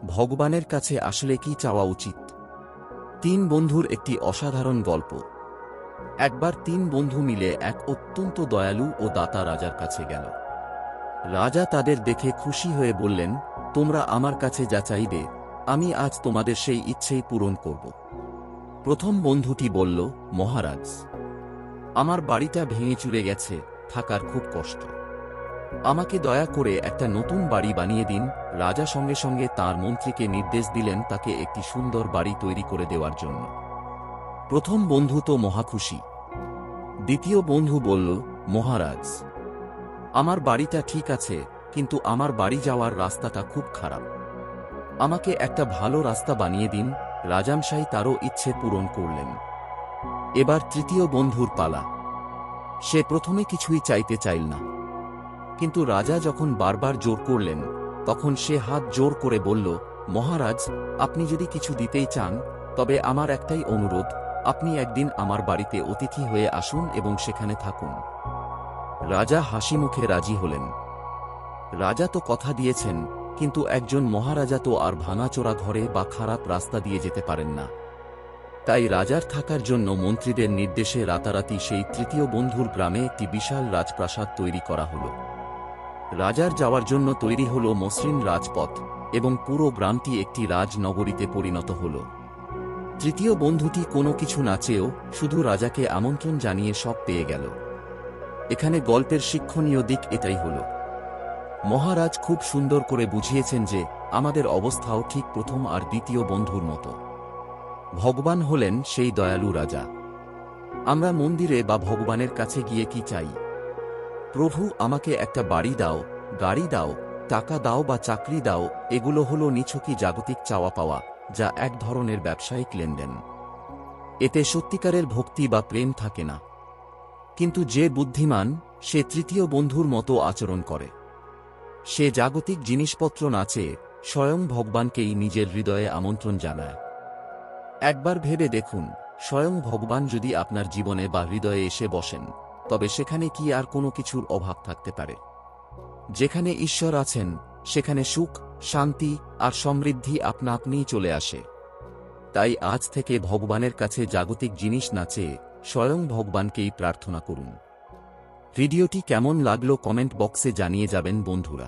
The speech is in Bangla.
ভগবানের কাছে আসলে কি চাওয়া উচিত? তিন বন্ধুর একটি অসাধারণ গল্প। একবার তিন বন্ধু মিলে এক অত্যন্ত দয়ালু ও দাতা রাজার কাছে গেল। রাজা তাদের দেখে খুশি হয়ে বললেন, তোমরা আমার কাছে যা চাইবে আমি আজ তোমাদের সেই ইচ্ছেই পূরণ করব। প্রথম বন্ধুটি বলল, মহারাজ, আমার বাড়িটা ভেঙে চুরে গেছে, থাকার খুব কষ্ট। আমাকে দয়া করে একটা নতুন বাড়ি বানিয়ে দিন। রাজা সঙ্গে সঙ্গে তাঁর মন্ত্রীকে নির্দেশ দিলেন তাকে একটি সুন্দর বাড়ি তৈরি করে দেওয়ার জন্য। প্রথম বন্ধু তো মহাখুশি। দ্বিতীয় বন্ধু বলল, মহারাজ, আমার বাড়িটা ঠিক আছে, কিন্তু আমার বাড়ি যাওয়ার রাস্তাটা খুব খারাপ। আমাকে একটা ভালো রাস্তা বানিয়ে দিন। রাজামশাই তারও ইচ্ছে পূরণ করলেন। এবার তৃতীয় বন্ধুর পালা। সে প্রথমে কিছুই চাইতে চাইল না, কিন্তু রাজা যখন বারবার জোর করলেন তখন সে হাত জোর করে বলল, মহারাজ, আপনি যদি কিছু দিতেই চান তবে আমার একটাই অনুরোধ, আপনি একদিন আমার বাড়িতে অতিথি হয়ে আসুন এবং সেখানে থাকুন। রাজা হাসি মুখে রাজি হলেন। রাজা তো কথা দিয়েছেন, কিন্তু একজন মহারাজা তো আর ভাঙাচোরা ঘরে বা খারাপ রাস্তা দিয়ে যেতে পারেন না। তাই রাজার থাকার জন্য মন্ত্রীদের নির্দেশে রাতারাতি সেই তৃতীয় বন্ধুর গ্রামে একটি বিশাল রাজপ্রাসাদ তৈরি করা হল। রাজার যাওয়ার জন্য তৈরি হল মসৃণ রাজপথ এবং পুরো গ্রামটি একটি রাজনগরীতে পরিণত হল। তৃতীয় বন্ধুটি কোনো কিছু না চেয়েও শুধু রাজাকে আমন্ত্রণ জানিয়ে সব পেয়ে গেল। এখানে গল্পের শিক্ষণীয় দিক এটাই হল, মহারাজ খুব সুন্দর করে বুঝিয়েছেন যে আমাদের অবস্থাও ঠিক প্রথম আর দ্বিতীয় বন্ধুর মতো। ভগবান হলেন সেই দয়ালু রাজা। আমরা মন্দিরে বা ভগবানের কাছে গিয়ে কি চাই? প্রভু, আমাকে একটা বাড়ি দাও, গাড়ি দাও, টাকা দাও বা চাকরি দাও। এগুলো হলো নিছকই জাগতিক চাওয়া পাওয়া, যা এক ধরনের ব্যবসায়িক লেনদেন। এতে সত্যিকারের ভক্তি বা প্রেম থাকে না। কিন্তু যে বুদ্ধিমান, সে তৃতীয় বন্ধুর মতো আচরণ করে। সে জাগতিক জিনিসপত্র না চেয়ে স্বয়ং ভগবানকেই নিজের হৃদয়ে আমন্ত্রণ জানায়। একবার ভেবে দেখুন, স্বয়ং ভগবান যদি আপনার জীবনে বা হৃদয়ে এসে বসেন, তবে সেখানে কি আর কোনো কিছুর অভাব থাকতে পারে? যেখানে ঈশ্বর আছেন সেখানে সুখ, শান্তি আর সমৃদ্ধি আপনা আপনিই চলে আসে। তাই আজ থেকে ভগবানের কাছে জাগতিক জিনিস না চেয়ে স্বয়ং ভগবানকেই প্রার্থনা করুন। ভিডিওটি কেমন লাগলো কমেন্ট বক্সে জানিয়ে যাবেন বন্ধুরা।